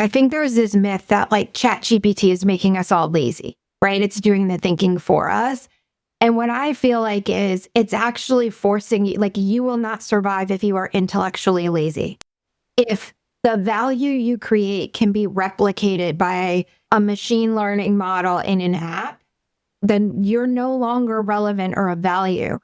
I think there's this myth that like ChatGPT is making us all lazy, right? It's doing the thinking for us. And what I feel like is it's actually forcing you, like you will not survive if you are intellectually lazy. If the value you create can be replicated by a machine learning model in an app, then you're no longer relevant or of value.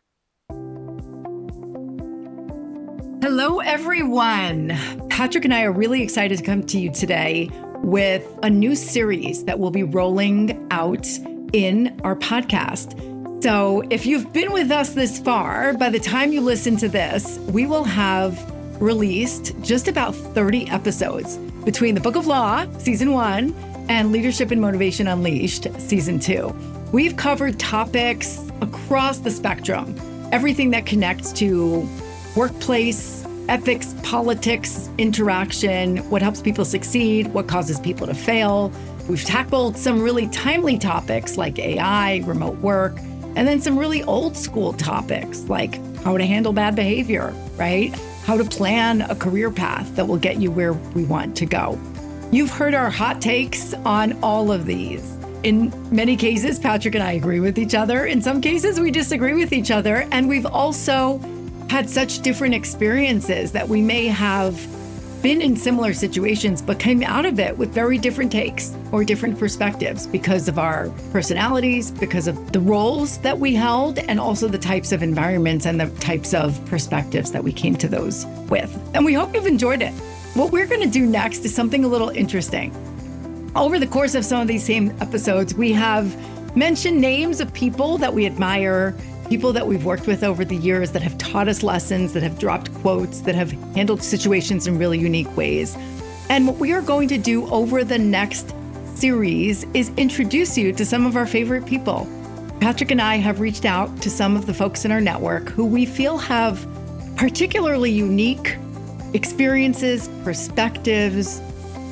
Hello, everyone. Patrick and I are really excited to come to you today with a new series that will be rolling out in our podcast. So if you've been with us this far, by the time you listen to this, we will have released just about 30 episodes between the Book of Law, Season 1, and Leadership and Motivation Unleashed, Season 2. We've covered topics across the spectrum, everything that connects to workplace, ethics, politics, interaction, what helps people succeed, what causes people to fail. We've tackled some really timely topics like AI, remote work, and then some really old school topics like how to handle bad behavior, right? How to plan a career path that will get you where we want to go. You've heard our hot takes on all of these. In many cases, Patrick and I agree with each other. In some cases, we disagree with each other. And we've also had such different experiences that we may have been in similar situations, but came out of it with very different takes or different perspectives because of our personalities, because of the roles that we held, and also the types of environments and the types of perspectives that we came to those with. And we hope you've enjoyed it. What we're going to do next is something a little interesting. Over the course of some of these same episodes, we have mentioned names of people that we admire, people that we've worked with over the years that have taught us lessons, that have dropped quotes, that have handled situations in really unique ways. And what we are going to do over the next series is introduce you to some of our favorite people. Patrick and I have reached out to some of the folks in our network who we feel have particularly unique experiences, perspectives,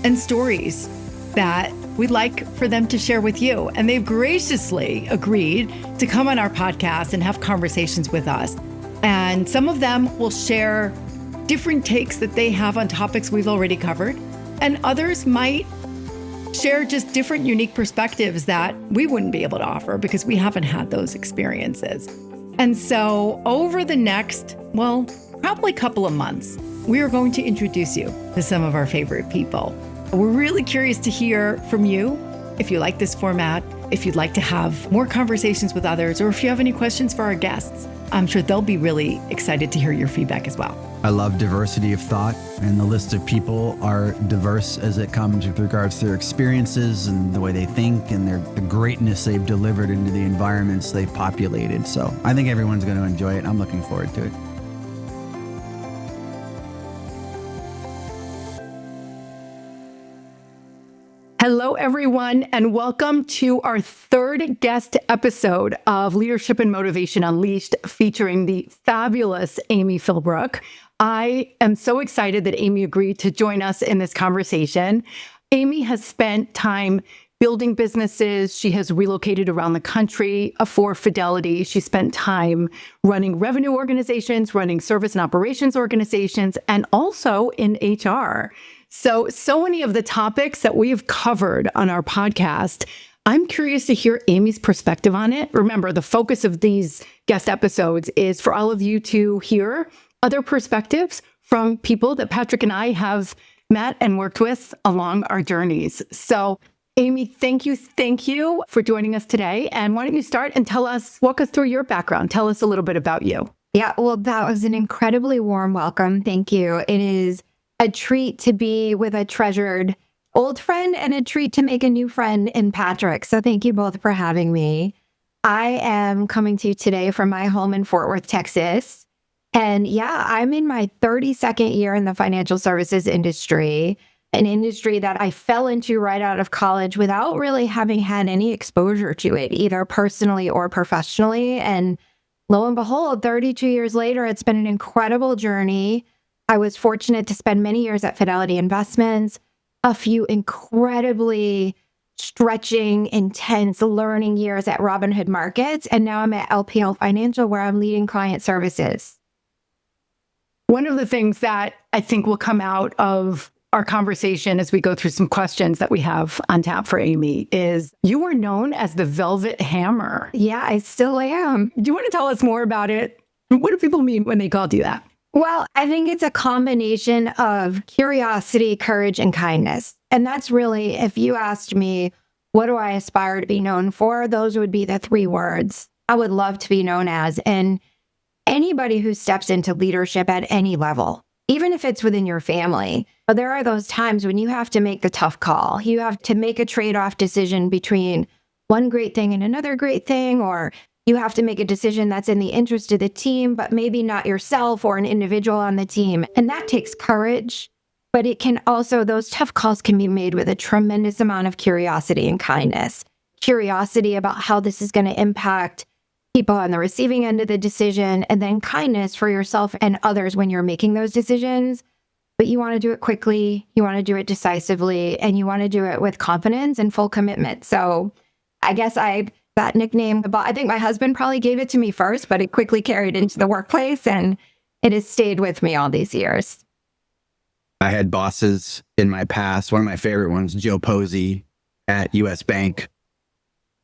and stories that we'd like for them to share with you. And they've graciously agreed to come on our podcast and have conversations with us. And some of them will share different takes that they have on topics we've already covered. And others might share just different unique perspectives that we wouldn't be able to offer because we haven't had those experiences. And so over the next, probably couple of months, we are going to introduce you to some of our favorite people. We're really curious to hear from you if you like this format, if you'd like to have more conversations with others, or if you have any questions for our guests. I'm sure they'll be really excited to hear your feedback as well. I love diversity of thought, and the list of people are diverse as it comes with regards to their experiences and the way they think and the greatness they've delivered into the environments they've populated. So I think everyone's going to enjoy it. I'm looking forward to it. Hello, everyone, and welcome to our third guest episode of Leadership and Motivation Unleashed, featuring the fabulous Amy Philbrook. I am so excited that Amy agreed to join us in this conversation. Amy has spent time building businesses. She has relocated around the country for Fidelity. She spent time running revenue organizations, running service and operations organizations, and also in HR. So many of the topics that we've covered on our podcast, I'm curious to hear Amy's perspective on it. Remember, the focus of these guest episodes is for all of you to hear other perspectives from people that Patrick and I have met and worked with along our journeys. So Amy, thank you for joining us today. And why don't you start and walk us through your background. Tell us a little bit about you. Yeah, well, that was an incredibly warm welcome. Thank you. It is a treat to be with a treasured old friend and a treat to make a new friend in Patrick. So thank you both for having me. I am coming to you today from my home in Fort Worth, Texas. And yeah, I'm in my 32nd year in the financial services industry, an industry that I fell into right out of college without really having had any exposure to it, either personally or professionally. And lo and behold, 32 years later, it's been an incredible journey. I was fortunate to spend many years at Fidelity Investments, a few incredibly stretching, intense learning years at Robinhood Markets, and now I'm at LPL Financial, where I'm leading client services. One of the things that I think will come out of our conversation as we go through some questions that we have on tap for Amy is you were known as the Velvet Hammer. Yeah, I still am. Do you want to tell us more about it? What do people mean when they called you that? Well, I think it's a combination of curiosity, courage, and kindness. And that's really, if you asked me, what do I aspire to be known for? Those would be the three words I would love to be known as. And anybody who steps into leadership at any level, even if it's within your family, but there are those times when you have to make the tough call. You have to make a trade-off decision between one great thing and another great thing, or you have to make a decision that's in the interest of the team, but maybe not yourself or an individual on the team. And that takes courage, but it can also, those tough calls can be made with a tremendous amount of curiosity and kindness. Curiosity about how this is going to impact people on the receiving end of the decision, and then kindness for yourself and others when you're making those decisions. But you want to do it quickly, you want to do it decisively, and you want to do it with confidence and full commitment. So I guess that nickname, I think my husband probably gave it to me first, but it quickly carried into the workplace and it has stayed with me all these years. I had bosses in my past. One of my favorite ones, Joe Posey at US Bank.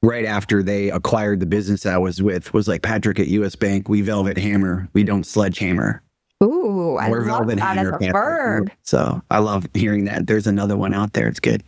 Right after they acquired the business I was with, was like, Patrick, at US Bank, we velvet hammer, we don't sledgehammer. Ooh, I We're love velvet that as hammer, a Patrick. verb. So I love hearing that. There's another one out there. It's good.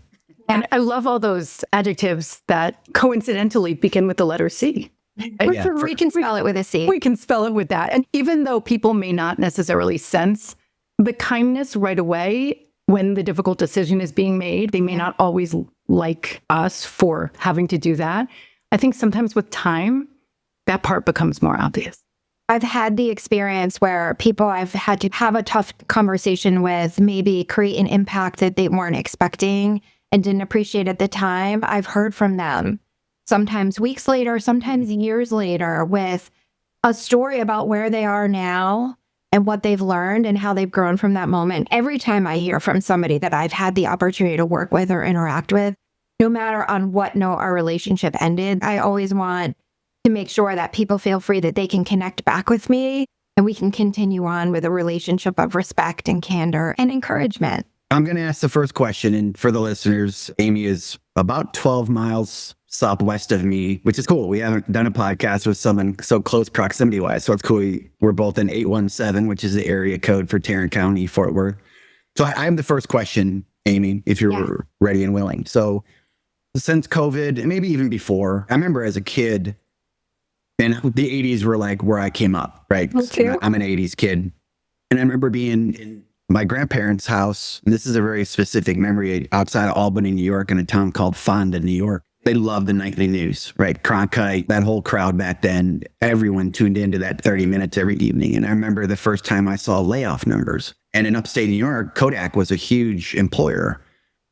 And I love all those adjectives that coincidentally begin with the letter C. We can spell it with a C. We can spell it with that. And even though people may not necessarily sense the kindness right away when the difficult decision is being made, they may not always like us for having to do that. I think sometimes with time, that part becomes more obvious. I've had the experience where people I've had to have a tough conversation with maybe create an impact that they weren't expecting and didn't appreciate at the time. I've heard from them sometimes weeks later, sometimes years later, with a story about where they are now and what they've learned and how they've grown from that moment. Every time I hear from somebody that I've had the opportunity to work with or interact with, no matter on what note our relationship ended, I always want to make sure that people feel free that they can connect back with me and we can continue on with a relationship of respect and candor and encouragement. I'm going to ask the first question. And for the listeners, Amy is about 12 miles southwest of me, which is cool. We haven't done a podcast with someone so close proximity wise. So it's cool. We're both in 817, which is the area code for Tarrant County, Fort Worth. So I have the first question, Amy, if you're ready and willing. So since COVID, and maybe even before, I remember as a kid, and the 80s were like where I came up, right? I'm an 80s kid. And I remember being in my grandparents' house, and this is a very specific memory, outside of Albany, New York, in a town called Fonda, New York. They loved the nightly news, right? Cronkite, that whole crowd back then, everyone tuned into that 30 minutes every evening. And I remember the first time I saw layoff numbers. And in upstate New York, Kodak was a huge employer.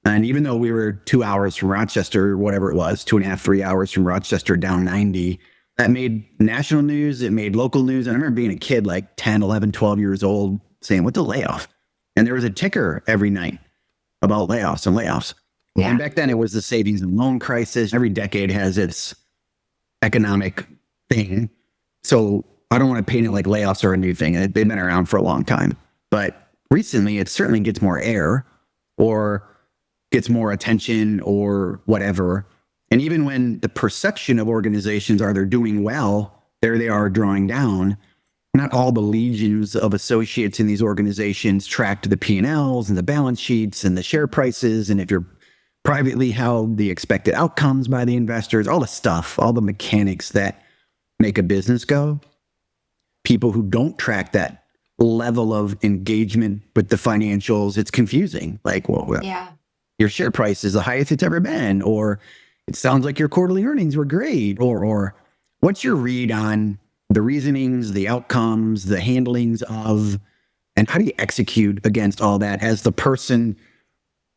And even though we were 2 hours from Rochester, or whatever it was, 2.5, 3 hours from Rochester down 90, that made national news, it made local news. And I remember being a kid, like 10, 11, 12 years old, saying, what's a layoff? And there was a ticker every night about layoffs and layoffs. Yeah. And back then it was the savings and loan crisis. Every decade has its economic thing. So I don't want to paint it like layoffs are a new thing. They've been around for a long time. But recently it certainly gets more air or gets more attention or whatever. And even when the perception of organizations are they're doing well, there they are drawing down. Not all the legions of associates in these organizations track to the P&Ls and the balance sheets and the share prices. And if you're privately held, the expected outcomes by the investors, all the stuff, all the mechanics that make a business go. People who don't track that level of engagement with the financials, it's confusing. Like, your share price is the highest it's ever been, or it sounds like your quarterly earnings were great, or what's your read on the reasonings, the outcomes, the handlings of, and how do you execute against all that as the person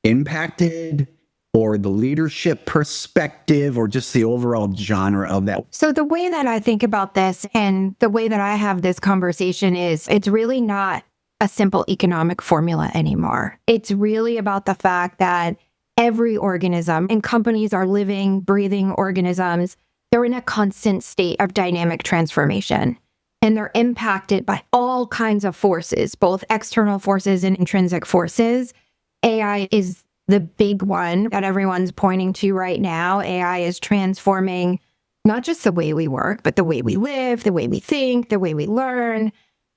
impacted, or the leadership perspective, or just the overall genre of that? So the way that I think about this and the way that I have this conversation is it's really not a simple economic formula anymore. It's really about the fact that every organism, and companies are living, breathing organisms, they're in a constant state of dynamic transformation. And they're impacted by all kinds of forces, both external forces and intrinsic forces. AI is the big one that everyone's pointing to right now. AI is transforming not just the way we work, but the way we live, the way we think, the way we learn.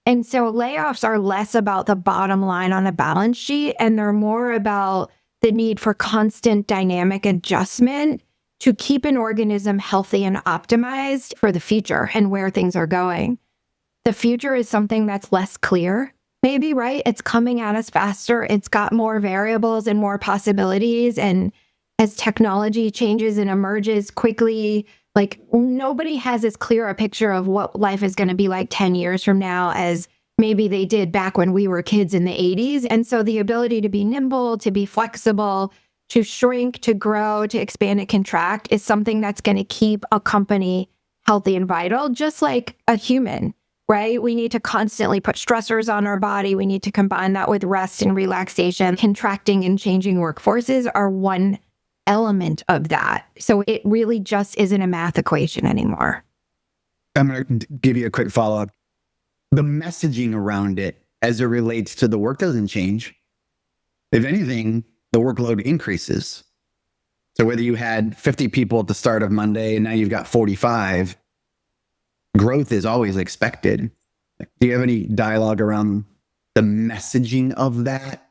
And so layoffs are less about the bottom line on a balance sheet, and they're more about the need for constant dynamic adjustment to keep an organism healthy and optimized for the future and where things are going. The future is something that's less clear, maybe, right? It's coming at us faster. It's got more variables and more possibilities. And as technology changes and emerges quickly, like nobody has as clear a picture of what life is going to be like 10 years from now as maybe they did back when we were kids in the 80s. And so the ability to be nimble, to be flexible, to shrink, to grow, to expand and contract is something that's going to keep a company healthy and vital, just like a human, right? We need to constantly put stressors on our body. We need to combine that with rest and relaxation. Contracting and changing workforces are one element of that. So it really just isn't a math equation anymore. I'm going to give you a quick follow-up. The messaging around it as it relates to the work doesn't change. If anything, the workload increases. So whether you had 50 people at the start of Monday and now you've got 45, growth is always expected. Do you have any dialogue around the messaging of that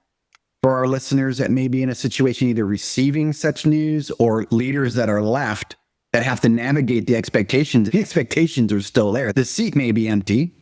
for our listeners that may be in a situation either receiving such news or leaders that are left that have to navigate the expectations? The expectations are still there. The seat may be empty,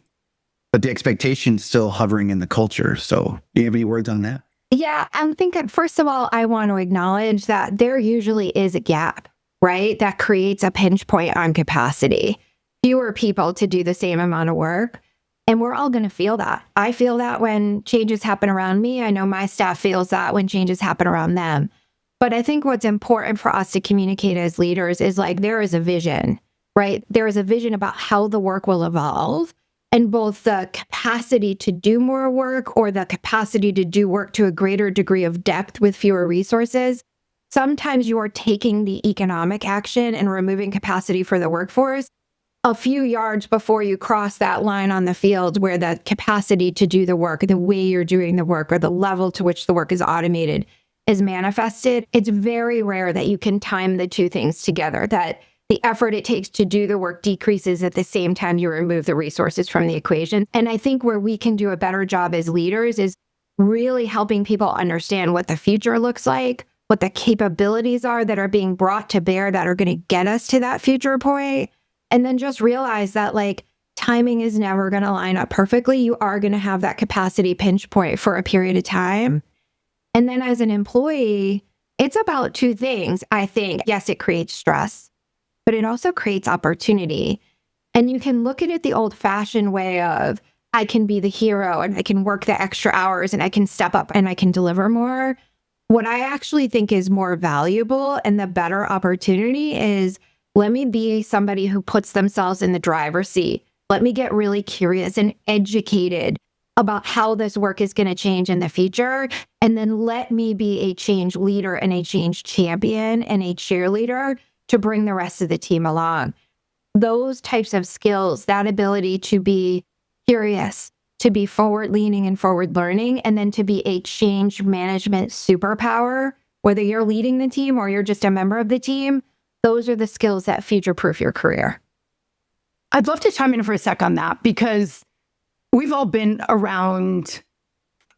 but the expectation's still hovering in the culture. So do you have any words on that? Yeah, I'm thinking, first of all, I want to acknowledge that there usually is a gap, right? That creates a pinch point on capacity. Fewer people to do the same amount of work. And we're all going to feel that. I feel that when changes happen around me. I know my staff feels that when changes happen around them. But I think what's important for us to communicate as leaders is like there is a vision, right? There is a vision about how the work will evolve. And both the capacity to do more work or the capacity to do work to a greater degree of depth with fewer resources. Sometimes you are taking the economic action and removing capacity for the workforce a few yards before you cross that line on the field where the capacity to do the work, the way you're doing the work, or the level to which the work is automated is manifested. It's very rare that you can time the two things together, that the effort it takes to do the work decreases at the same time you remove the resources from the equation. And I think where we can do a better job as leaders is really helping people understand what the future looks like, what the capabilities are that are being brought to bear that are going to get us to that future point. And then just realize that like timing is never going to line up perfectly. You are going to have that capacity pinch point for a period of time. And then as an employee, it's about two things. I think, yes, it creates stress, but it also creates opportunity. And you can look at it the old-fashioned way of, I can be the hero and I can work the extra hours and I can step up and I can deliver more. What I actually think is more valuable and the better opportunity is, let me be somebody who puts themselves in the driver's seat. Let me get really curious and educated about how this work is going to change in the future. And then let me be a change leader and a change champion and a cheerleader to bring the rest of the team along. Those types of skills, that ability to be curious, to be forward-leaning and forward-learning, and then to be a change management superpower, whether you're leading the team or you're just a member of the team, those are the skills that future-proof your career. I'd love to chime in for a sec on that because we've all been around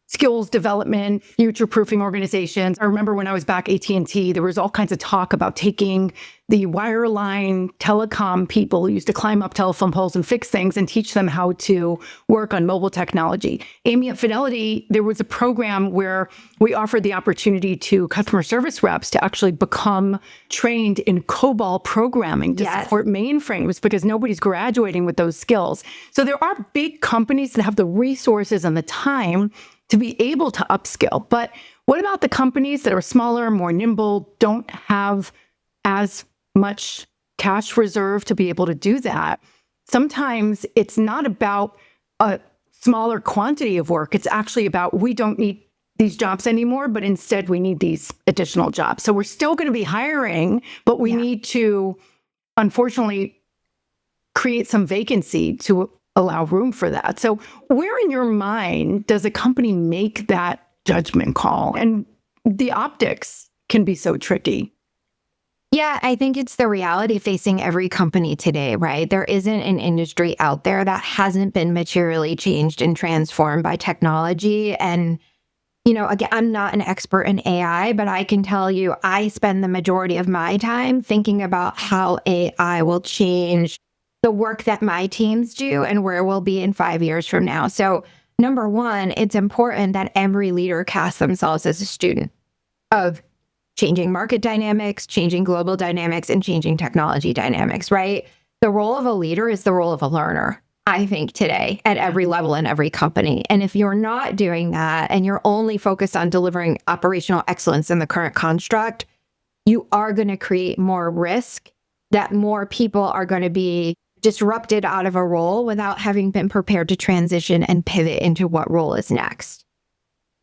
skills development, future-proofing organizations. I remember when I was back at AT&T, there was all kinds of talk about taking the wireline telecom people who used to climb up telephone poles and fix things and teach them how to work on mobile technology. Amy, at Fidelity, there was a program where we offered the opportunity to customer service reps to actually become trained in COBOL programming to support mainframes because nobody's graduating with those skills. So there are big companies that have the resources and the time to be able to upskill. But what about the companies that are smaller, more nimble, don't have as much cash reserve to be able to do that? Sometimes it's not about a smaller quantity of work. It's actually about, we don't need these jobs anymore, but instead we need these additional jobs. So we're still going to be hiring, but we need to, unfortunately, create some vacancy to allow room for that. So where in your mind does a company make that judgment call? And the optics can be so tricky. Yeah, I think it's the reality facing every company today, right? There isn't an industry out there that hasn't been materially changed and transformed by technology. And, again, I'm not an expert in AI, but I can tell you I spend the majority of my time thinking about how AI will change the work that my teams do and where we'll be in 5 years from now. So, number one, it's important that every leader casts themselves as a student of changing market dynamics, changing global dynamics, and changing technology dynamics, right? The role of a leader is the role of a learner, I think, today at every level in every company. And if you're not doing that and you're only focused on delivering operational excellence in the current construct, you are going to create more risk that more people are going to be disrupted out of a role without having been prepared to transition and pivot into what role is next.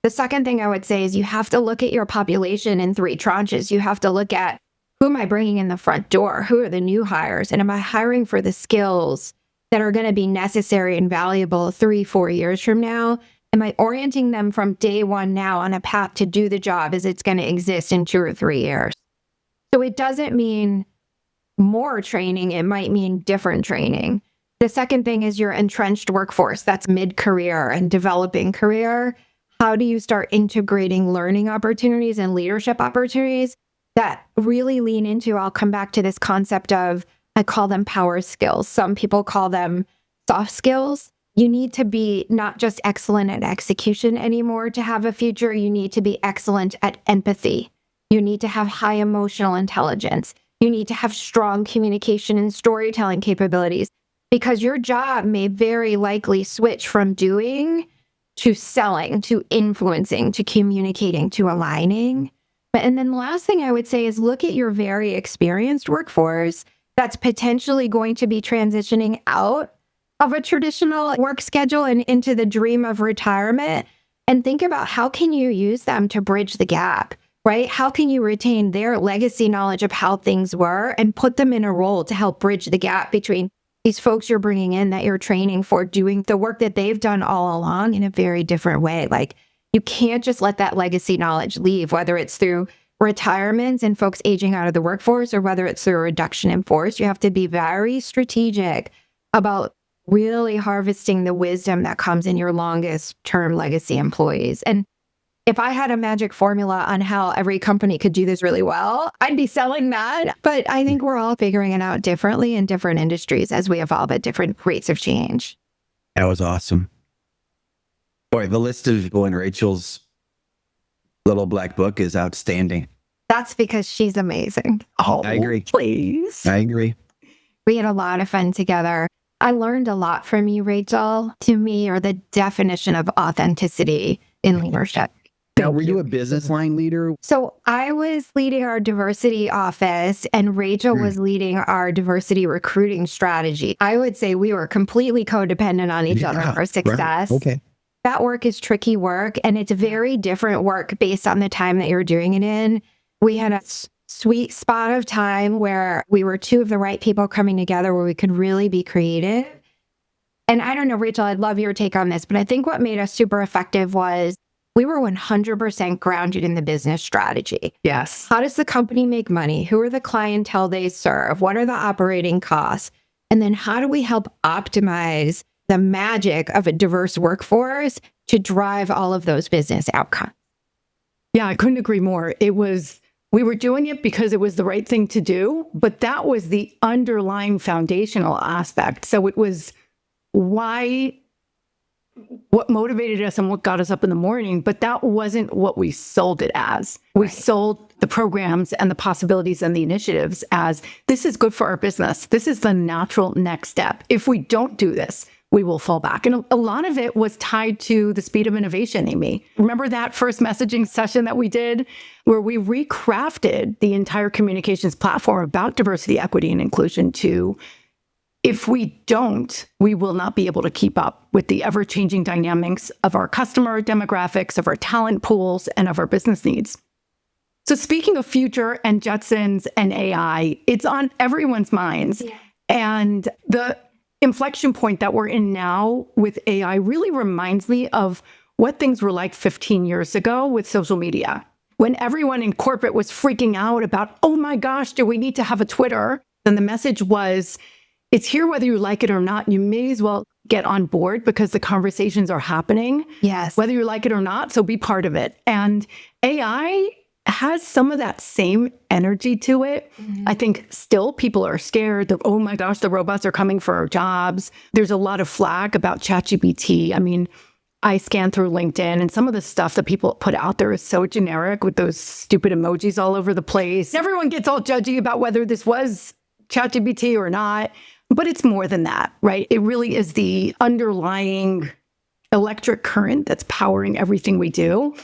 The second thing I would say is you have to look at your population in 3 tranches. You have to look at, who am I bringing in the front door? Who are the new hires? And am I hiring for the skills that are going to be necessary and valuable 3-4 years from now? Am I orienting them from day one now on a path to do the job as it's going to exist in 2 or 3 years? So it doesn't mean more training. It might mean different training. The second thing is your entrenched workforce. That's mid-career and developing career. How do you start integrating learning opportunities and leadership opportunities that really lean into, I'll come back to this concept of, I call them power skills. Some people call them soft skills. You need to be not just excellent at execution anymore to have a future. You need to be excellent at empathy. You need to have high emotional intelligence. You need to have strong communication and storytelling capabilities, because your job may very likely switch from doing to selling, to influencing, to communicating, to aligning. And then the last thing I would say is look at your very experienced workforce that's potentially going to be transitioning out of a traditional work schedule and into the dream of retirement, and think about how can you use them to bridge the gap, right? How can you retain their legacy knowledge of how things were and put them in a role to help bridge the gap between these folks you're bringing in that you're training for doing the work that they've done all along in a very different way. Like, you can't just let that legacy knowledge leave, whether it's through retirements and folks aging out of the workforce or whether it's through a reduction in force. You have to be very strategic about really harvesting the wisdom that comes in your longest term legacy employees. And if I had a magic formula on how every company could do this really well, I'd be selling that. But I think we're all figuring it out differently in different industries as we evolve at different rates of change. That was awesome. Boy, the list of people in Rachel's little black book is outstanding. That's because she's amazing. Oh, I agree. Please. I agree. We had a lot of fun together. I learned a lot from you, Rachel. To me, are the definition of authenticity in leadership. Now, were you a business line leader? So I was leading our diversity office and Rachel was leading our diversity recruiting strategy. I would say we were completely codependent on each other for success. Right. Okay. That work is tricky work, and it's very different work based on the time that you're doing it in. We had a sweet spot of time where we were 2 of the right people coming together where we could really be creative. And I don't know, Rachel, I'd love your take on this, but I think what made us super effective was we were 100% grounded in the business strategy. Yes. How does the company make money? Who are the clientele they serve? What are the operating costs? And then how do we help optimize the magic of a diverse workforce to drive all of those business outcomes? Yeah, I couldn't agree more. We were doing it because it was the right thing to do, but that was the underlying foundational aspect. So it was what motivated us and what got us up in the morning, but that wasn't what we sold it as. We sold the programs and the possibilities and the initiatives as, this is good for our business. This is the natural next step. If we don't do this, we will fall back. And a lot of it was tied to the speed of innovation, Amy. Remember that first messaging session that we did where we recrafted the entire communications platform about diversity, equity, and inclusion to, if we don't, we will not be able to keep up with the ever-changing dynamics of our customer demographics, of our talent pools, and of our business needs. So speaking of future and Jetsons and AI, it's on everyone's minds. Yeah. And the inflection point that we're in now with AI really reminds me of what things were like 15 years ago with social media. when everyone in corporate was freaking out about, oh my gosh, do we need to have a Twitter? And the message was, it's here whether you like it or not. You may as well get on board because the conversations are happening. Yes. Whether you like it or not, so be part of it. And AI has some of that same energy to it. I think still people are scared that, oh my gosh, the robots are coming for our jobs. There's a lot of flag about ChatGPT. I mean, I scan through LinkedIn and some of the stuff that people put out there is so generic with those stupid emojis all over the place. Everyone gets all judgy about whether this was ChatGPT or not, but it's more than that, right? It really is the underlying electric current that's powering everything we do.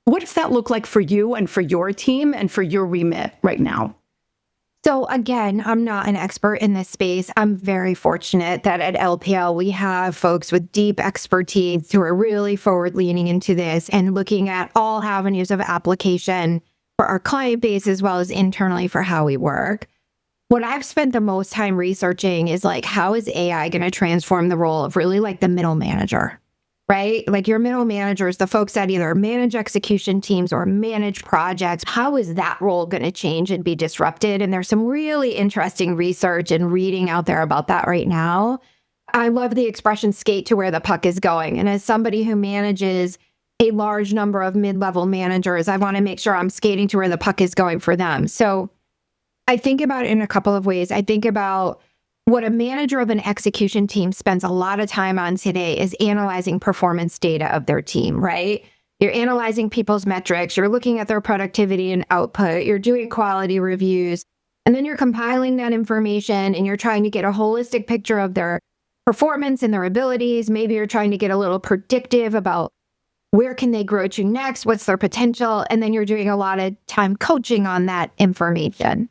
What does that look like for you and for your team and for your remit right now? So again, I'm not an expert in this space. I'm very fortunate that at LPL, we have folks with deep expertise who are really forward leaning into this and looking at all avenues of application for our client base as well as internally for how we work. What I've spent the most time researching is like, how is AI going to transform the role of really like the middle manager, right? Like your middle managers, the folks that either manage execution teams or manage projects, how is that role going to change and be disrupted? And there's some really interesting research and reading out there about that right now. I love the expression skate to where the puck is going. And as somebody who manages a large number of mid-level managers, I want to make sure I'm skating to where the puck is going for them. So I think about it in a couple of ways. I think about what a manager of an execution team spends a lot of time on today is analyzing performance data of their team, right? You're analyzing people's metrics, you're looking at their productivity and output, you're doing quality reviews, and then you're compiling that information and you're trying to get a holistic picture of their performance and their abilities. Maybe you're trying to get a little predictive about where can they grow to next, what's their potential, and then you're doing a lot of time coaching on that information.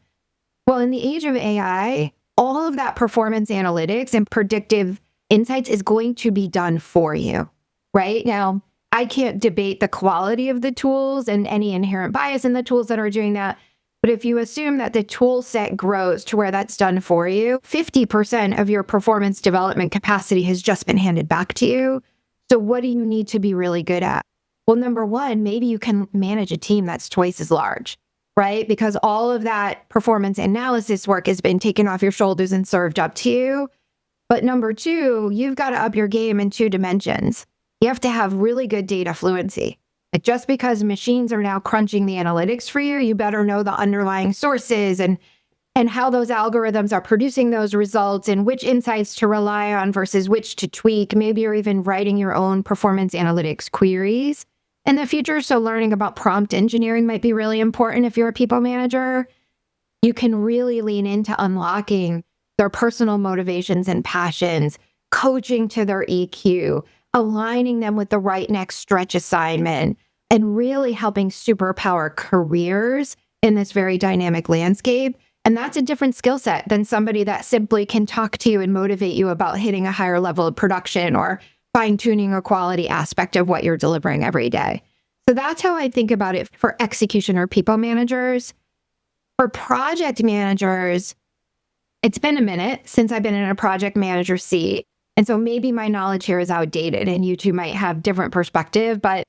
Well, in the age of AI, all of that performance analytics and predictive insights is going to be done for you, right? Now, I can't debate the quality of the tools and any inherent bias in the tools that are doing that. But if you assume that the tool set grows to where that's done for you, 50% of your performance development capacity has just been handed back to you. So what do you need to be really good at? Well, number one, maybe you can manage a team that's twice as large, right? Because all of that performance analysis work has been taken off your shoulders and served up to you. But number two, you've got to up your game in two dimensions. You have to have really good data fluency. Like just because machines are now crunching the analytics for you, you better know the underlying sources and how those algorithms are producing those results and which insights to rely on versus which to tweak. Maybe you're even writing your own performance analytics queries in the future. So learning about prompt engineering might be really important if you're a people manager. You can really lean into unlocking their personal motivations and passions, coaching to their EQ, aligning them with the right next stretch assignment, and really helping superpower careers in this very dynamic landscape. And that's a different skill set than somebody that simply can talk to you and motivate you about hitting a higher level of production or fine-tuning a quality aspect of what you're delivering every day. So that's how I think about it for execution or people managers. For project managers, it's been a minute since I've been in a project manager seat. And so maybe my knowledge here is outdated and you two might have different perspective, but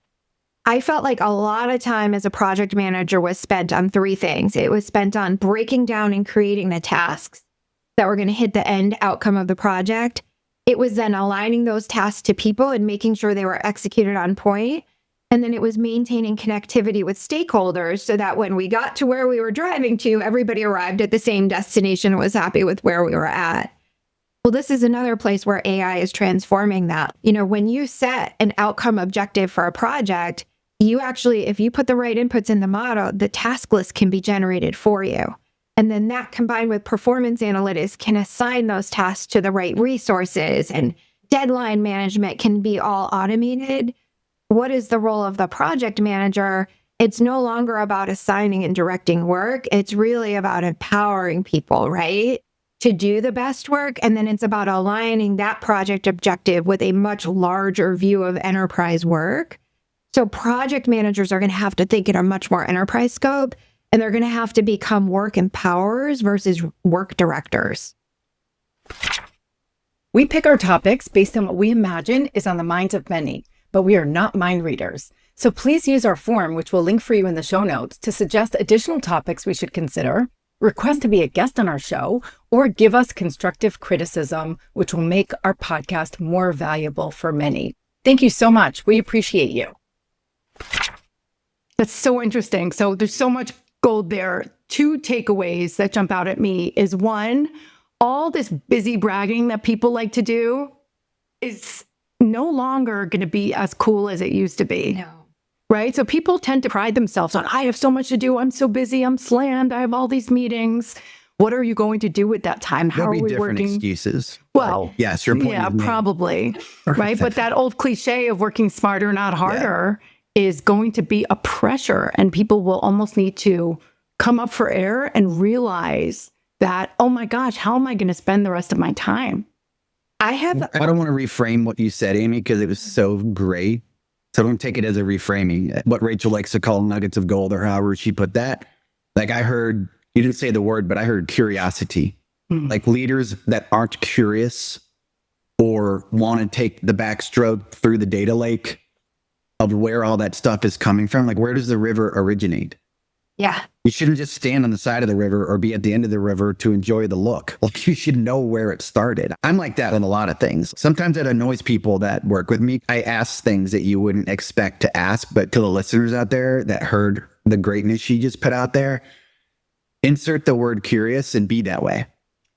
I felt like a lot of time as a project manager was spent on three things. It was spent on breaking down and creating the tasks that were going to hit the end outcome of the project. It was then aligning those tasks to people and making sure they were executed on point. And then it was maintaining connectivity with stakeholders so that when we got to where we were driving to, everybody arrived at the same destination and was happy with where we were at. Well, this is another place where AI is transforming that. You know, when you set an outcome objective for a project, you actually, if you put the right inputs in the model, the task list can be generated for you. And then that combined with performance analytics can assign those tasks to the right resources and deadline management can be all automated. What is the role of the project manager? It's no longer about assigning and directing work. It's really about empowering people, right, to do the best work. And then it's about aligning that project objective with a much larger view of enterprise work. So project managers are going to have to think in a much more enterprise scope, and they're going to have to become work empowerers versus work directors. We pick our topics based on what we imagine is on the minds of many, but we are not mind readers. So please use our form, which we'll link for you in the show notes, to suggest additional topics we should consider, request to be a guest on our show, or give us constructive criticism, which will make our podcast more valuable for many. Thank you so much. We appreciate you. That's so interesting. So there's so much gold there. Two takeaways that jump out at me is one, all this busy bragging that people like to do is no longer going to be as cool as it used to be. No. Right? So people tend to pride themselves on, I have so much to do. I'm so busy. I'm slammed. I have all these meetings. What are you going to do with that time? How There'll are be we different working? excuses. Well, But yes, your point yeah, is made. probably. Right. But that old cliche of working smarter, not harder is going to be a pressure. And people will almost need to come up for air and realize that, oh my gosh, how am I going to spend the rest of my time? I have I don't want to reframe what you said, Amy, because it was so great. So don't take it as a reframing. What Rachel likes to call nuggets of gold, or however she put that. Like I heard, you didn't say the word, but I heard curiosity. Like leaders that aren't curious or want to take the backstroke through the data lake of where all that stuff is coming from. Like, where does the river originate? Yeah. You shouldn't just stand on the side of the river or be at the end of the river to enjoy the look. Like, you should know where it started. I'm like that on a lot of things. Sometimes it annoys people that work with me. I ask things that you wouldn't expect to ask, but to the listeners out there that heard the greatness she just put out there, insert the word curious and be that way.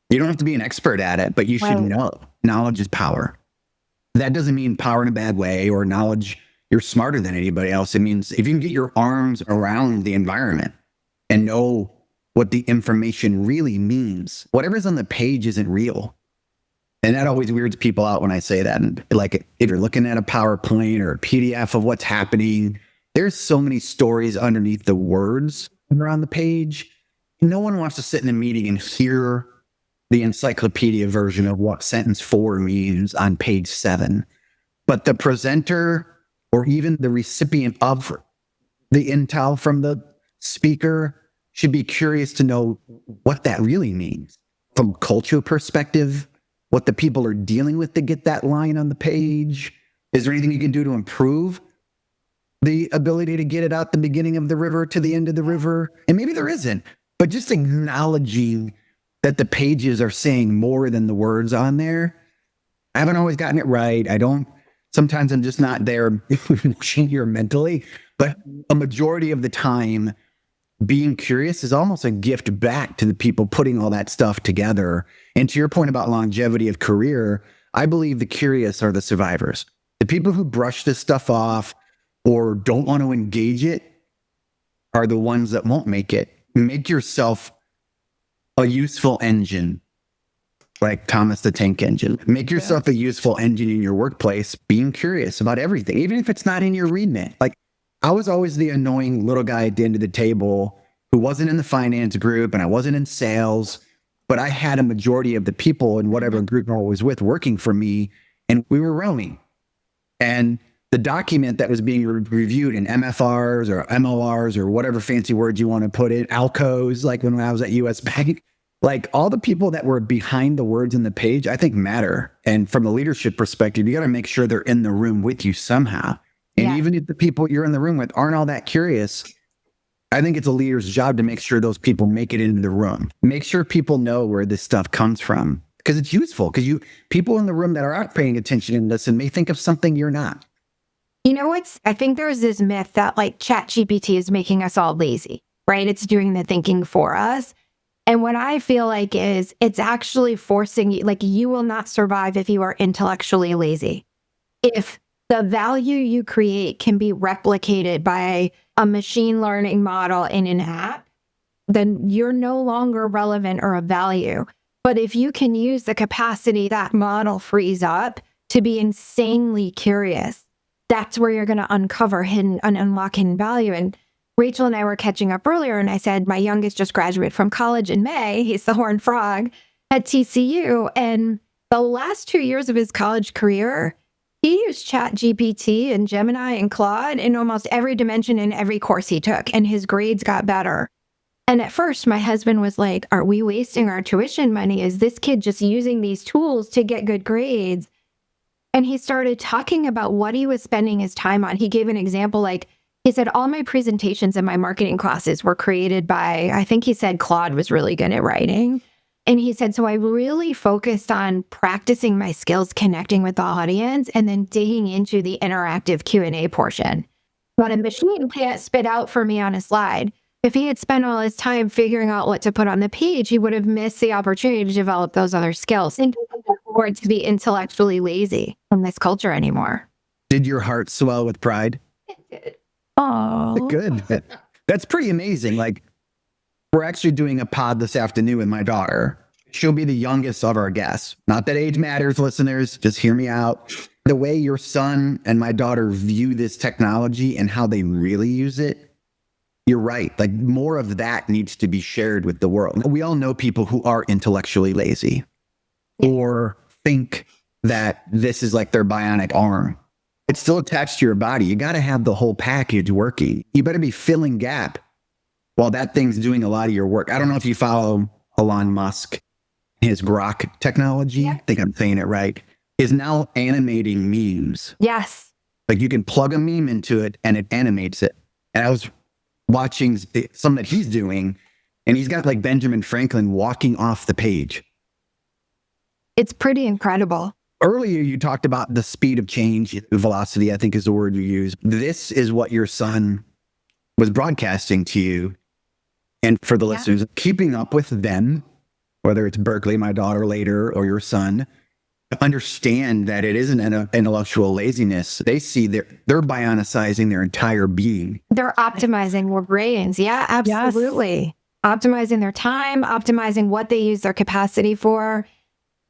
You don't have to be an expert at it, but you should know. Knowledge is power. That doesn't mean power in a bad way or knowledge you're smarter than anybody else. It means if you can get your arms around the environment and know what the information really means, whatever's on the page isn't real. And that always weirds people out when I say that. And like, if you're looking at a PowerPoint or a PDF of what's happening, there's so many stories underneath the words that are on the page. No one wants to sit in a meeting and hear the encyclopedia version of what sentence 4 means on page 7. But the presenter or even the recipient of the intel from the speaker should be curious to know what that really means from a cultural perspective, what the people are dealing with to get that line on the page. Is there anything you can do to improve the ability to get it out the beginning of the river to the end of the river? And maybe there isn't, but just acknowledging that the pages are saying more than the words on there. I haven't always gotten it right. Sometimes I'm just not there emotionally or mentally, but a majority of the time, being curious is almost a gift back to the people putting all that stuff together. And to your point about longevity of career, I believe the curious are the survivors. The people who brush this stuff off or don't want to engage it are the ones that won't make it. Make yourself a useful engine, like Thomas the Tank Engine. Make yourself a useful engine in your workplace, being curious about everything, even if it's not in your remit. Like, I was always the annoying little guy at the end of the table who wasn't in the finance group and I wasn't in sales, but I had a majority of the people in whatever group I was with working for me, and we were rowing. And the document that was being reviewed in MFRs or MORs or whatever fancy words you want to put in, ALCOs, like when I was at US Bank, like all the people that were behind the words in the page, I think matter. And from a leadership perspective, you got to make sure they're in the room with you somehow. And even if the people you're in the room with aren't all that curious, I think it's a leader's job to make sure those people make it into the room. Make sure people know where this stuff comes from, because it's useful. Because people in the room that aren't paying attention and listen may think of something you're not. You know what's, I think there's this myth that like ChatGPT is making us all lazy, right? It's doing the thinking for us. And what I feel like is it's actually forcing you, like you will not survive if you are intellectually lazy. If the value you create can be replicated by a machine learning model in an app, then you're no longer relevant or of value. But if you can use the capacity that model frees up to be insanely curious, that's where you're going to uncover hidden and unlock hidden value. And Rachel and I were catching up earlier, and I said, my youngest just graduated from college in May. He's the Horned Frog at TCU. And the last 2 years of his college career, he used ChatGPT and Gemini and Claude in almost every dimension in every course he took, and his grades got better. And at first, my husband was like, are we wasting our tuition money? Is this kid just using these tools to get good grades? And he started talking about what he was spending his time on. He gave an example, like, he said, all my presentations in my marketing classes were created by, I think he said Claude was really good at writing. And he said, so I really focused on practicing my skills, connecting with the audience, and then digging into the interactive Q&A portion. What a machine can't spit out for me on a slide. If he had spent all his time figuring out what to put on the page, he would have missed the opportunity to develop those other skills and afford to be intellectually lazy in this culture anymore. Did your heart swell with pride? Oh, Good. That's pretty amazing. Like, we're actually doing a pod this afternoon with my daughter. She'll be the youngest of our guests. Not that age matters, listeners. Just hear me out. The way your son and my daughter view this technology and how they really use it, you're right. Like, more of that needs to be shared with the world. We all know people who are intellectually lazy or think that this is like their bionic arm. It's still attached to your body. You got to have the whole package working. You better be filling gap while that thing's doing a lot of your work. I don't know if you follow Elon Musk. His Grok technology, I think I'm saying it right, is now animating memes. yes. Like, you can plug a meme into it and it animates it. And I was watching some that he's doing, and he's got like Benjamin Franklin walking off the page. It's pretty incredible. Earlier, you talked about the speed of change, velocity, I think is the word you use. This is what your son was broadcasting to you. And for the listeners, keeping up with them, whether it's Berkeley, my daughter later, or your son, understand that it isn't an intellectual laziness. They see they're bionicizing their entire being. They're optimizing their brains. Yeah, absolutely. Optimizing their time, optimizing what they use their capacity for.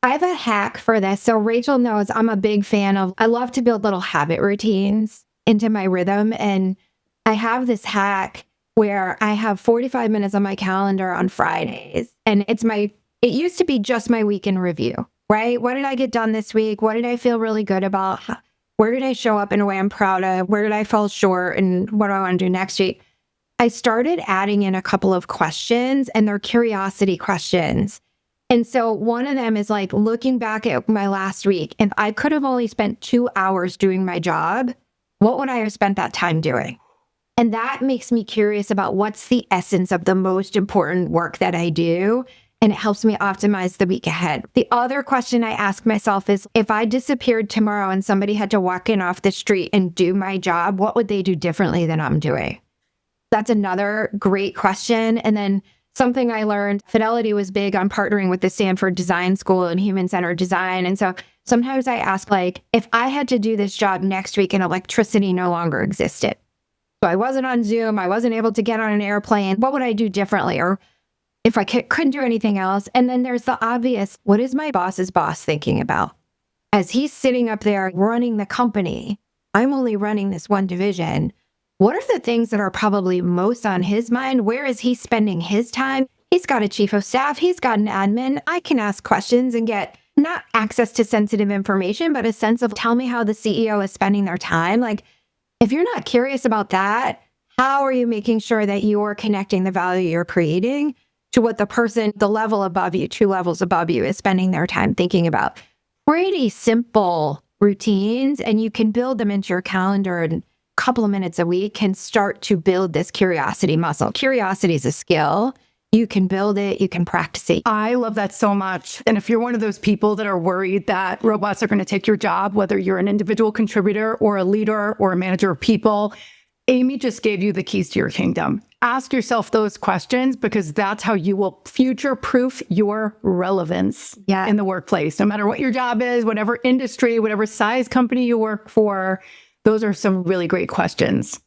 I have a hack for this. So Rachel knows I'm a big fan of, I love to build little habit routines into my rhythm. And I have this hack where I have 45 minutes on my calendar on Fridays. And it used to be just my week in review, right? What did I get done this week? What did I feel really good about? Where did I show up in a way I'm proud of? Where did I fall short? And what do I want to do next week? I started adding in a couple of questions, and they're curiosity questions. And so one of them is like looking back at my last week. If I could have only spent 2 hours doing my job, what would I have spent that time doing? And that makes me curious about what's the essence of the most important work that I do. And it helps me optimize the week ahead. The other question I ask myself is, if I disappeared tomorrow and somebody had to walk in off the street and do my job, what would they do differently than I'm doing? That's another great question. And then something I learned, Fidelity was big on partnering with the Stanford Design School and human-centered design. And so sometimes I ask, like, if I had to do this job next week and electricity no longer existed, so I wasn't on Zoom, I wasn't able to get on an airplane, what would I do differently? Or if I couldn't do anything else. And then there's the obvious, what is my boss's boss thinking about? As he's sitting up there running the company, I'm only running this one division. What are the things that are probably most on his mind? Where is he spending his time? He's got a chief of staff. He's got an admin. I can ask questions and get not access to sensitive information, but a sense of, tell me how the CEO is spending their time. Like, if you're not curious about that, how are you making sure that you're connecting the value you're creating to what the person, the level above you, 2 levels above you, is spending their time thinking about? Pretty simple routines, and you can build them into your calendar, and a couple of minutes a week can start to build this curiosity muscle. Curiosity is a skill. You can build it, you can practice it. I love that so much. And if you're one of those people that are worried that robots are going to take your job, whether you're an individual contributor or a leader or a manager of people, Amy just gave you the keys to your kingdom. Ask yourself those questions, because that's how you will future-proof your relevance in the workplace. No matter what your job is, whatever industry, whatever size company you work for, those are some really great questions.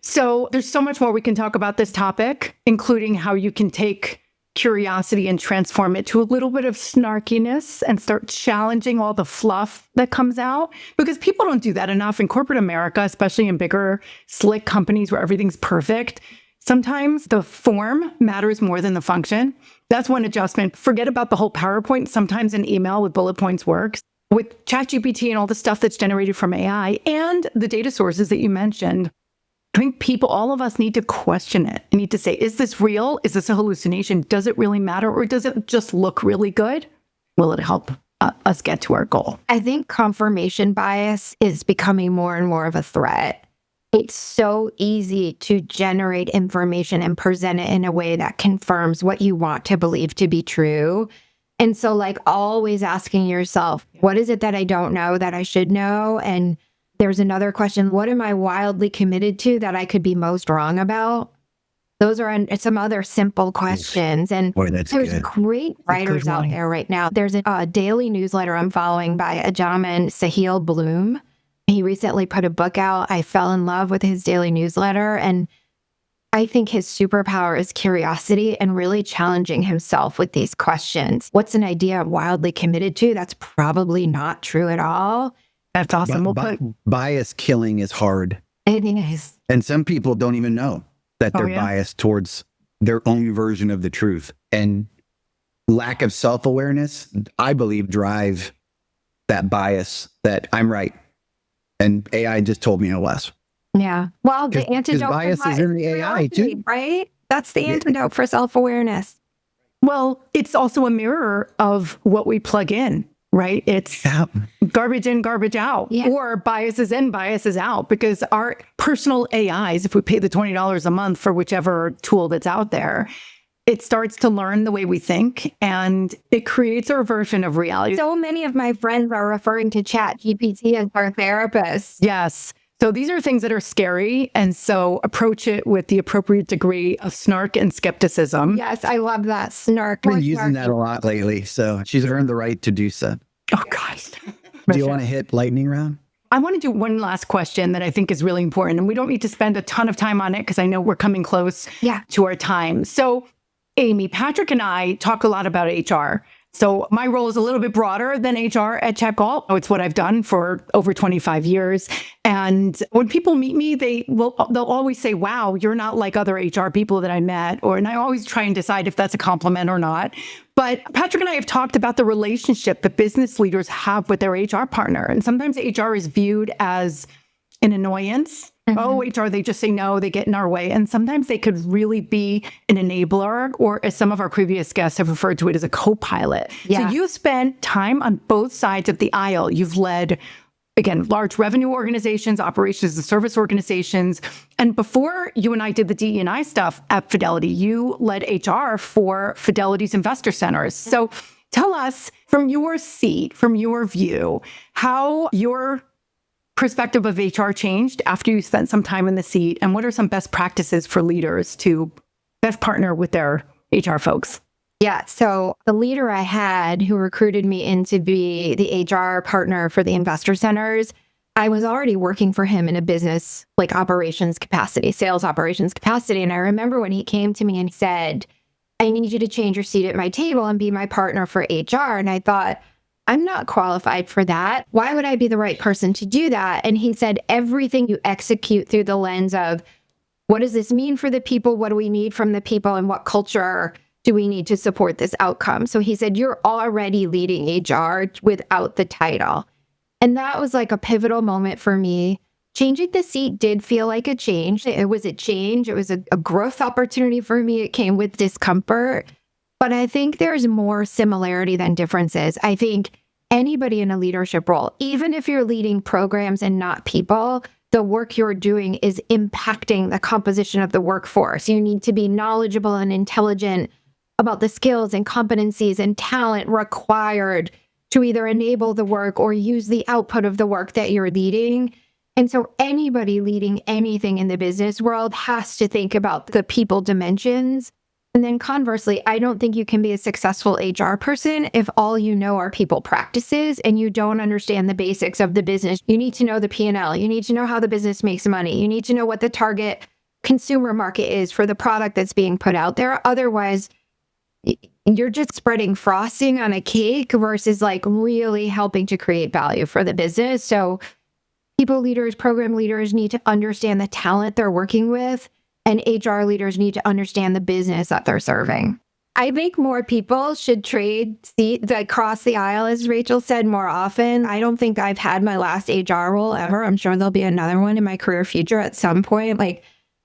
So there's so much more we can talk about this topic, including how you can take curiosity and transform it to a little bit of snarkiness and start challenging all the fluff that comes out, because people don't do that enough in corporate America, especially in bigger, slick companies where everything's perfect. Sometimes the form matters more than the function. That's one adjustment. Forget about the whole PowerPoint. Sometimes an email with bullet points works. With ChatGPT and all the stuff that's generated from AI and the data sources that you mentioned, I think all of us need to question it. I need to say, is this real? Is this a hallucination? Does it really matter? Or does it just look really good? Will it help us get to our goal. I think confirmation bias is becoming more and more of a threat. It's so easy to generate information and present it in a way that confirms what you want to believe to be true. And so, like, always asking yourself, what is it that I don't know that I should know? And there's another question, what am I wildly committed to that I could be most wrong about? Those are some other simple questions. And Boy, that's there's good. great writers out there right now. There's a daily newsletter I'm following by a gentleman, Sahil Bloom. He recently put a book out. I fell in love with his daily newsletter. And I think his superpower is curiosity and really challenging himself with these questions. What's an idea I'm wildly committed to? That's probably not true at all. That's awesome. Bias killing is hard. It is. And some people don't even know that they're biased towards their own version of the truth. And lack of self-awareness, I believe, drive that bias that I'm right. And AI just told me no less. Yeah. Well, the antidote bias is in the AI too. Right? That's the antidote for self-awareness. Well, it's also a mirror of what we plug in, right? It's garbage in, garbage out, or biases in, biases out, because our personal AIs, if we pay the $20 a month for whichever tool that's out there, it starts to learn the way we think and it creates our version of reality. So many of my friends are referring to ChatGPT as our therapist. Yes. So these are things that are scary. And so approach it with the appropriate degree of snark and skepticism. Yes, I love that. Snark. I've been using that a lot lately. So she's earned the right to do so. Oh, gosh. Do you want to hit lightning round? I want to do one last question that I think is really important. And we don't need to spend a ton of time on it because I know we're coming close to our time. So, Amy, Patrick and I talk a lot about HR. So my role is a little bit broader than HR at ChatGalt. It's what I've done for over 25 years. And when people meet me, they'll always say, wow, you're not like other HR people that I met. And I always try and decide if that's a compliment or not. But Patrick and I have talked about the relationship that business leaders have with their HR partner. And sometimes HR is viewed as an annoyance. Oh, HR, they just say no, they get in our way. And sometimes they could really be an enabler, or as some of our previous guests have referred to it, as a co-pilot. So you've spent time on both sides of the aisle. You've led, again, large revenue organizations, operations and service organizations. And before you and I did the DE&I stuff at Fidelity, you led HR for Fidelity's investor centers. So tell us, from your seat, from your view, how your perspective of HR changed after you spent some time in the seat, and what are some best practices for leaders to best partner with their HR folks? Yeah. So the leader I had who recruited me in to be the HR partner for the investor centers, I was already working for him in a business like operations capacity, sales operations capacity. And I remember when he came to me and said, I need you to change your seat at my table and be my partner for HR. And I thought, I'm not qualified for that. Why would I be the right person to do that? And he said, everything you execute through the lens of what does this mean for the people? What do we need from the people? And what culture do we need to support this outcome? So he said, you're already leading HR without the title. And that was like a pivotal moment for me. Changing the seat did feel like a change. It was a change. It was a growth opportunity for me. It came with discomfort. But I think there's more similarity than differences. I think anybody in a leadership role, even if you're leading programs and not people, the work you're doing is impacting the composition of the workforce. You need to be knowledgeable and intelligent about the skills and competencies and talent required to either enable the work or use the output of the work that you're leading. And so anybody leading anything in the business world has to think about the people dimensions. And then conversely, I don't think you can be a successful HR person if all you know are people practices and you don't understand the basics of the business. You need to know the P&L. You need to know how the business makes money. You need to know what the target consumer market is for the product that's being put out there. Otherwise, you're just spreading frosting on a cake versus like really helping to create value for the business. So people leaders, program leaders need to understand the talent they're working with. And HR leaders need to understand the business that they're serving. I think more people should trade seats, like cross the aisle, as Rachel said, more often. I don't think I've had my last HR role ever. I'm sure there'll be another one in my career future at some point. Like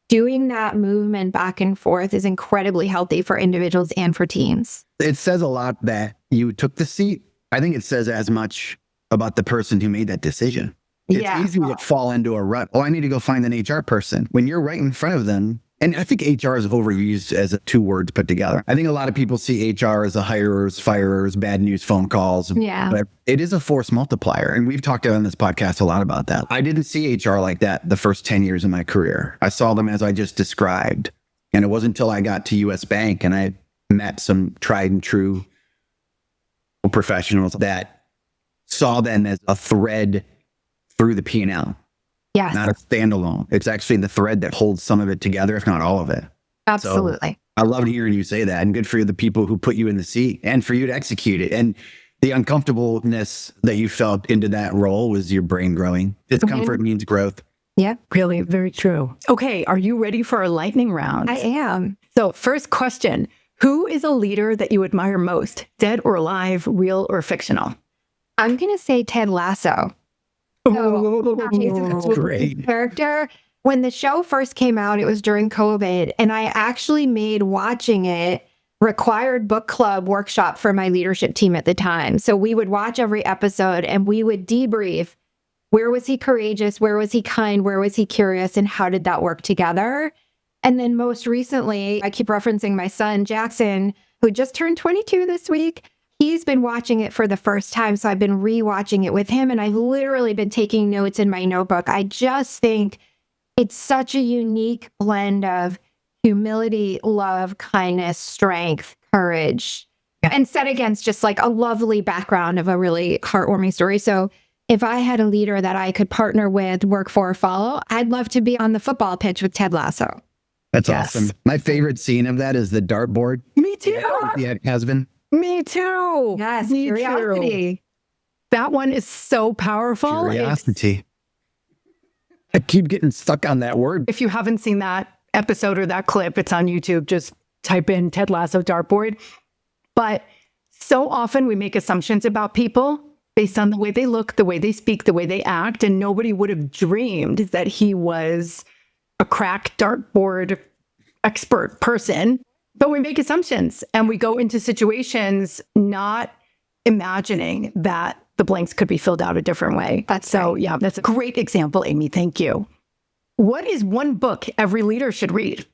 doing that movement back and forth is incredibly healthy for individuals and for teams. It says a lot that you took the seat I think it says as much about the person who made that decision. It's easy to fall into a rut. Oh, I need to go find an HR person. When you're right in front of them, and I think HR is overused as two words put together. I think a lot of people see HR as a hirers, firers, bad news phone calls. Yeah. But it is a force multiplier. And we've talked on this podcast a lot about that. I didn't see HR like that the first 10 years of my career. I saw them as I just described. And it wasn't until I got to US Bank and I met some tried and true professionals that saw them as a thread through the P&L. Yes. Not a standalone. It's actually the thread that holds some of it together, if not all of it. Absolutely. So I loved hearing you say that, and good for the people who put you in the seat and for you to execute it. And the uncomfortableness that you felt into that role was your brain growing. Discomfort means growth. Yep. Really, very true. Okay, are you ready for a lightning round? I am. So, first question. Who is a leader that you admire most? Dead or alive, real or fictional? I'm going to say Ted Lasso. That's great. Character. When the show first came out, it was during COVID, and I actually made watching it required book club workshop for my leadership team at the time. So we would watch every episode and we would debrief. Where was he courageous? Where was he kind? Where was he curious? And how did that work together? And then most recently, I keep referencing my son, Jackson, who just turned 22 this week. He's been watching it for the first time. So I've been rewatching it with him, and I've literally been taking notes in my notebook. I just think it's such a unique blend of humility, love, kindness, strength, courage, and set against just like a lovely background of a really heartwarming story. So if I had a leader that I could partner with, work for, or follow, I'd love to be on the football pitch with Ted Lasso. That's awesome. My favorite scene of that is the dartboard. Me too. Yeah, it has been. Me too. Yes, Me curiosity. too. That one is so powerful. Curiosity. I keep getting stuck on that word. If you haven't seen that episode or that clip, it's on YouTube. Just type in Ted Lasso dartboard. But so often we make assumptions about people based on the way they look, the way they speak, the way they act, and nobody would have dreamed that he was a crack dartboard expert person. But we make assumptions and we go into situations not imagining that the blanks could be filled out a different way. That's a great example, Amy. Thank you. What is one book every leader should read?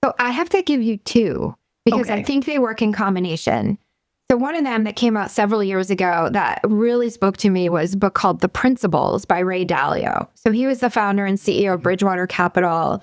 So I have to give you two because Okay. I think they work in combination. So one of them that came out several years ago that really spoke to me was a book called The Principles by Ray Dalio. So he was the founder and CEO of Bridgewater Capital.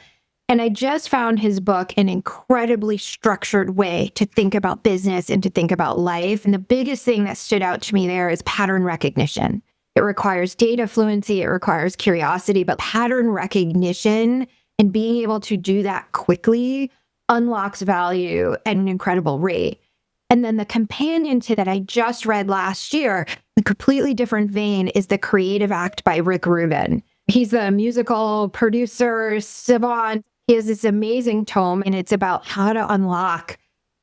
And I just found his book an incredibly structured way to think about business and to think about life. And the biggest thing that stood out to me there is pattern recognition. It requires data fluency, it requires curiosity, but pattern recognition and being able to do that quickly unlocks value at an incredible rate. And then the companion to that I just read last year, a completely different vein, is The Creative Act by Rick Rubin. He's a musical producer, savant. He has this amazing tome, and it's about how to unlock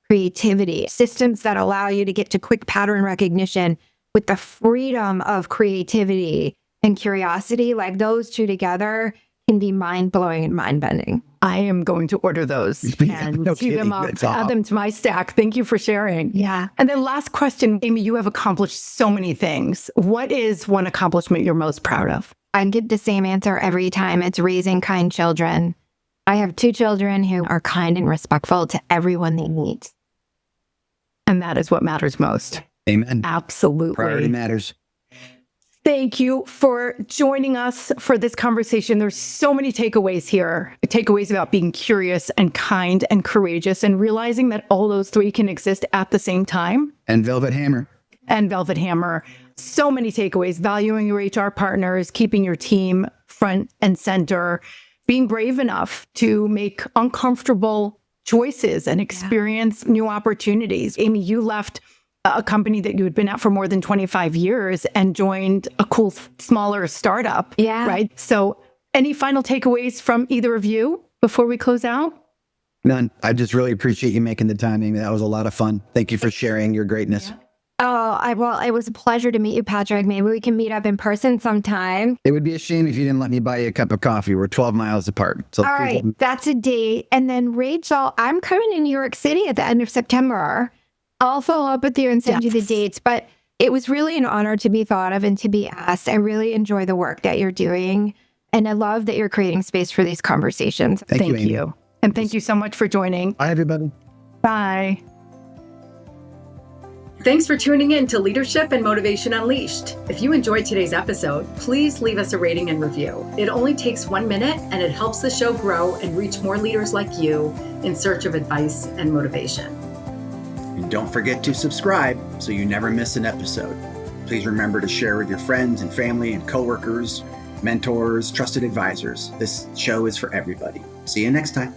creativity, systems that allow you to get to quick pattern recognition with the freedom of creativity and curiosity. Like those two together can be mind-blowing and mind-bending. I am going to order those and No see them kidding. up, That's add them to my stack. Thank you for sharing. Yeah. And then last question, Amy, you have accomplished so many things. What is one accomplishment you're most proud of? I get the same answer every time. It's raising kind children. I have two children who are kind and respectful to everyone they meet. And that is what matters most. Amen. Absolutely. Priority matters. Thank you for joining us for this conversation. There's so many takeaways here. Takeaways about being curious and kind and courageous and realizing that all those three can exist at the same time. And Velvet Hammer. And Velvet Hammer. So many takeaways, valuing your HR partners, keeping your team front and center, being brave enough to make uncomfortable choices and experience new opportunities. Amy, you left a company that you had been at for more than 25 years and joined a cool, smaller startup. Yeah. Right? So any final takeaways from either of you before we close out? None. I just really appreciate you making the time, Amy. That was a lot of fun. Thank you for sharing your greatness. Well, it was a pleasure to meet you, Patrick. Maybe we can meet up in person sometime. It would be a shame if you didn't let me buy you a cup of coffee. We're 12 miles apart. So All right, that's a date. And then Rachel, I'm coming to New York City at the end of September. I'll follow up with you and send you the dates. But it was really an honor to be thought of and to be asked. I really enjoy the work that you're doing. And I love that you're creating space for these conversations. Thank you, Amy. And thank you so much for joining. Bye, everybody. Bye. Thanks for tuning in to Leadership and Motivation Unleashed. If you enjoyed today's episode, please leave us a rating and review. It only takes 1 minute and it helps the show grow and reach more leaders like you in search of advice and motivation. And don't forget to subscribe so you never miss an episode. Please remember to share with your friends and family and coworkers, mentors, trusted advisors. This show is for everybody. See you next time.